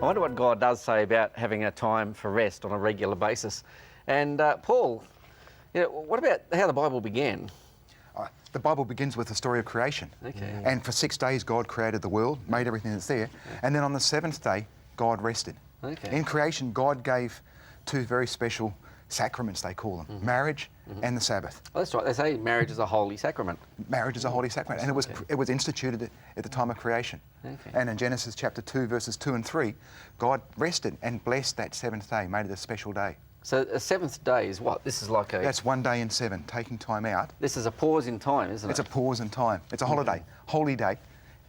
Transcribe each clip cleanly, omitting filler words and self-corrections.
I wonder what God does say about having a time for rest on a regular basis. And Paul, what about how the Bible began? The Bible begins with the story of creation. Okay. And for 6 days, God created the world, made everything that's there. And then on the seventh day, God rested. Okay. In creation, God gave two very special sacraments, they call them, marriage and the Sabbath. Oh, that's right. They say marriage is a holy sacrament. Marriage is a holy sacrament, and it was instituted at the time of creation. Okay. And in Genesis chapter 2, verses 2 and 3, God rested and blessed that seventh day, made it a special day. So a seventh day is what? This is like a... That's 1 day in 7, taking time out. This is a pause in time, isn't it? It's a pause in time. It's a holiday. Holy day.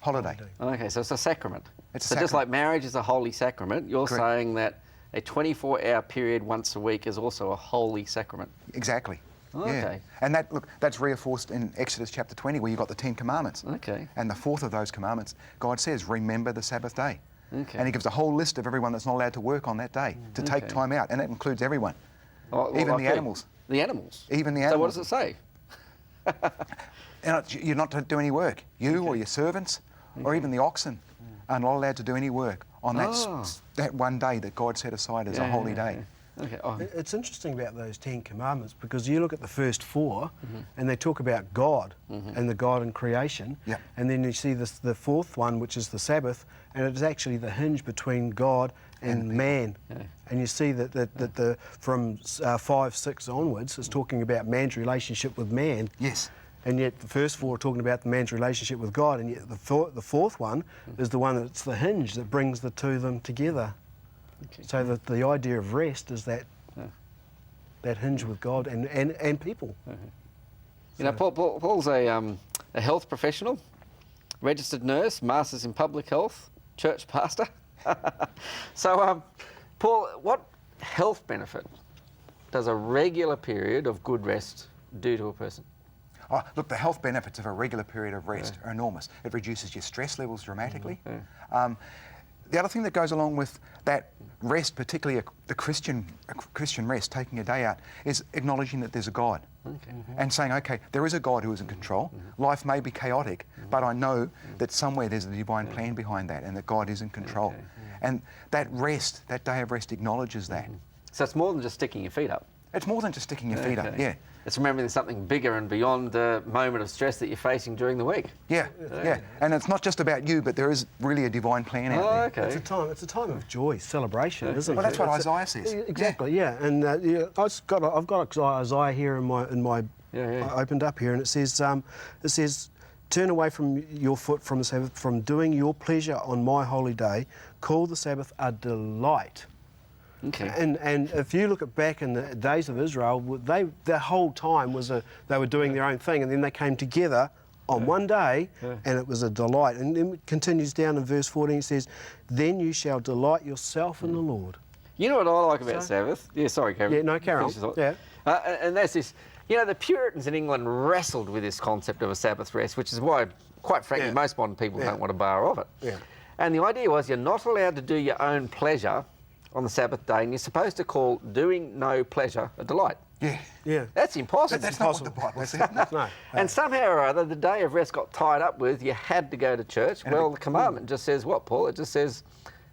Holiday. Okay, so it's a sacrament. It's a so just sacrament. like marriage is a holy sacrament, you're Correct. saying that a 24-hour period once a week is also a holy sacrament. Exactly. Okay. Yeah. And that's reinforced in Exodus chapter 20, where you've got the 10 commandments. Okay. And the fourth of those commandments, God says, remember the Sabbath day. Okay. And he gives a whole list of everyone that's not allowed to work on that day, to take Okay. time out. And that includes everyone. Oh, Even like the who? animals. The animals? Even the So what animals. does it say? You're not to do any work. You or your servants or even the oxen are not allowed to do any work on that one day that God set aside as a holy day. Okay. Oh. It's interesting about those 10 commandments because you look at the first four and they talk about God and the God in creation. Yep. And then you see the fourth one, which is the Sabbath, and it's actually the hinge between God and man. Yeah. And you see that from 5, 6 onwards, it's talking about man's relationship with man. Yes. And yet the first four are talking about the man's relationship with God, and yet the fourth one is the one that's the hinge that brings the two of them together. Okay. So that the idea of rest is that hinge with God and people. You know, Paul's a health professional, registered nurse, masters in public health, church pastor. So, Paul, what health benefit does a regular period of good rest do to a person? Oh, look, the health benefits of a regular period of rest are enormous. It reduces your stress levels dramatically. The other thing that goes along with that rest, particularly a Christian rest, taking a day out, is acknowledging that there's a God. Okay. And saying, okay, there is a God who is in control. Life may be chaotic, but I know that somewhere there's a divine plan behind that and that God is in control. And that rest, that day of rest, acknowledges that. So it's more than just sticking your feet up. It's more than just sticking your feet up, yeah. It's remembering there's something bigger and beyond the moment of stress that you're facing during the week. Yeah. And it's not just about you, but there is really a divine plan out there. Okay. It's a time of joy, celebration, isn't it? Well, that's what Isaiah says. Exactly, yeah. And I've got Isaiah here in my I opened up here, and it says, turn away from your foot from the Sabbath, from doing your pleasure on my holy day. Call the Sabbath a delight. Okay. And if you look back in the days of Israel, their whole time was they were doing their own thing, and then they came together on one day, and it was a delight. And then it continues down in verse 14, it says, then you shall delight yourself in the Lord. You know what I like about Sabbath? Yeah, sorry, Karen. Yeah, no, carry on. Finish your thought. And that's this. You know, the Puritans in England wrestled with this concept of a Sabbath rest, which is why, quite frankly, most modern people don't want to bar of it. Yeah. And the idea was you're not allowed to do your own pleasure on the Sabbath day, and you're supposed to call doing no pleasure a delight. Yeah. That's impossible. But that's not what the Bible says. No. And somehow or other, the day of rest got tied up with you had to go to church. Well, the commandment just says what, Paul? It just says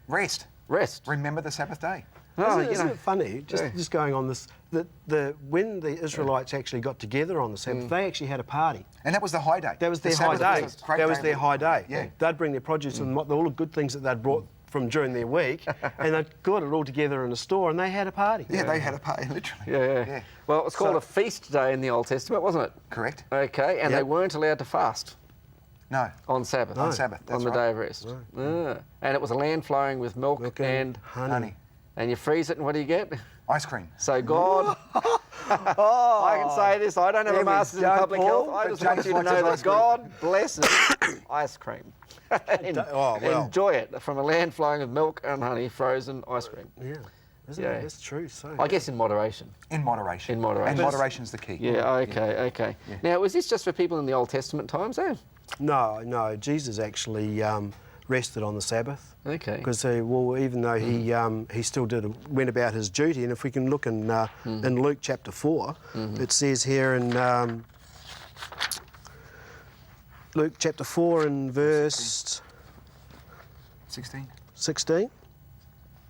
Rest. rest. Remember the Sabbath day. Oh, Isn't it funny, just going on this, that when the Israelites actually got together on the Sabbath, they actually had a party. And that was the high day. That was The their high Sabbath day. was a great That was day. their high day. Yeah. They'd bring their produce and all the good things that they'd brought from during their week, and they'd got it all together in a store, and they had a party. Yeah, they had a party, literally. Yeah. Well, it was called a feast day in the Old Testament, wasn't it? Correct. Okay, and they weren't allowed to fast No. on Sabbath. On Sabbath, that's on the right. day of rest. And it was a land flowing with milk and Honey. and you freeze it, and what do you get? Ice cream. So God, I can say this, I don't have a master's in public health. I just want you to know that God blesses ice cream. Enjoy it from a land flowing with milk and honey, frozen ice cream. Yeah. Isn't it? That's true. So I guess in moderation. In moderation. In moderation. And moderation's the key. Yeah, okay. Yeah. Now, was this just for people in the Old Testament times, eh? No. Jesus actually rested on the Sabbath. Okay. Because even though he still went about his duty, and if we can look in Luke chapter 4, it says here in Luke chapter 4 and verse 16. 16.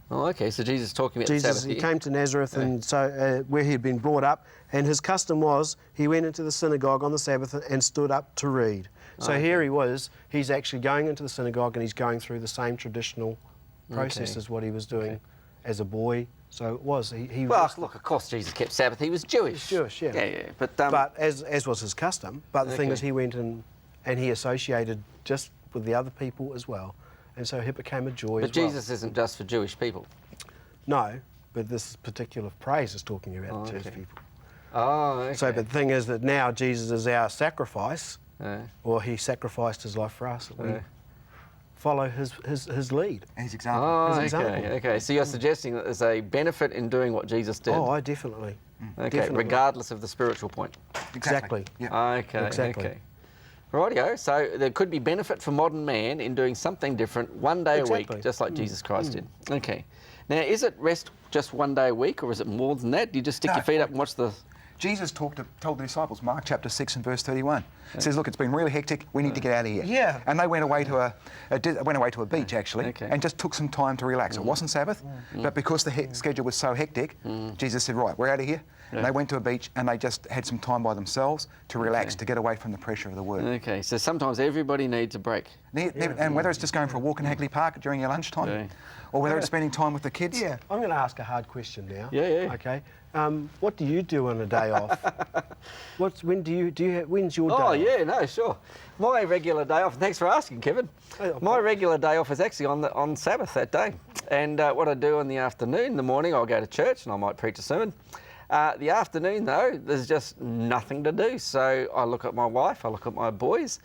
Oh, okay. So Jesus is talking about Jesus, Sabbath he here. came to Nazareth, and so where he had been brought up, and his custom was he went into the synagogue on the Sabbath and stood up to read. So here he was. He's actually going into the synagogue, and he's going through the same traditional process Okay. as what he was doing as a boy. So it was. He Well, was, look, of course Jesus kept Sabbath. He was Jewish. He was Jewish, yeah. Yeah, yeah. But, but as was his custom. But the thing Okay. is, he went in and he associated just with the other people as well, and so it became a joy. but as well. Jesus isn't just for Jewish people. No, but this particular praise is talking about the Jewish okay. people. Oh, okay. So, but the thing is that now Jesus is our sacrifice, Yeah. or he sacrificed his life for us. That we Yeah. follow his lead. His example. Oh, As an okay. example. Okay. So you're suggesting that there's a benefit in doing what Jesus did. Oh, I definitely. okay. Definitely. Regardless of the spiritual point. Exactly. Yeah. Okay. Exactly. Okay. Rightio. So there could be benefit for modern man in doing something different one day a Exactly. week, just like Jesus Christ did. Okay. Now, is it rest just one day a week, or is it more than that? Do you just stick No. your feet up and watch the? Jesus told the disciples, Mark chapter 6 and verse 31. It says, look, it's been really hectic. We need to get out of here. Yeah. And they went away to a beach, actually, Okay. and just took some time to relax. It wasn't Sabbath, but because the schedule was so hectic, Jesus said, right, we're out of here. And they went to a beach and they just had some time by themselves to relax, to get away from the pressure of the work. Okay. So sometimes everybody needs a break. And whether it's just going for a walk in Hagley Park during your lunchtime, Yeah. or whether it's spending time with the kids. Yeah, I'm going to ask a hard question now. Yeah, yeah. Okay. What do you do on a day off? When's your Oh, day? yeah, no, sure. My regular day off, thanks for asking, Kevin. Oh, My regular day off is actually on Sabbath that day. And what I do in the afternoon, in the morning, I'll go to church and I might preach a sermon. The afternoon, though, there's just nothing to do. So I look at my wife, I look at my boys,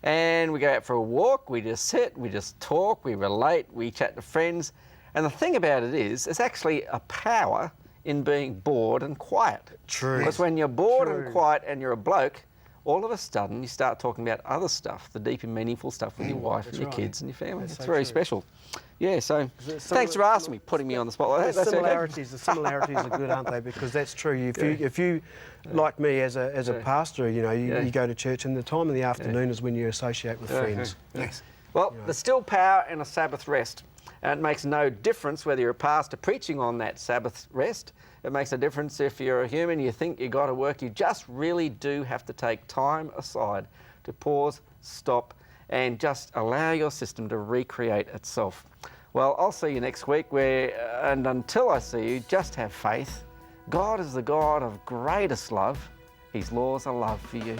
and we go out for a walk, we just sit, we just talk, we relate, we chat to friends. And the thing about it is, it's actually a power in being bored and quiet. True. Because when you're bored True. and quiet and you're a bloke, all of a sudden you start talking about other stuff, the deep and meaningful stuff with your wife and your right. kids and your family. That's It's so very true. special. Yeah, so there thanks for asking me, putting me on the spot like that. The That's okay. similarities are good, aren't they? Because that's true. If you like me as a pastor, you know, you go to church, and the time in the afternoon is when you associate with friends. Yes. Well, there's still power in a Sabbath rest. And it makes no difference whether you're a pastor preaching on that Sabbath rest. It makes a difference if you're a human, you think you've got to work. You just really do have to take time aside to pause, stop, and just allow your system to recreate itself. Well, I'll see you next week, and until I see you, just have faith. God is the God of greatest love. His laws are love for you.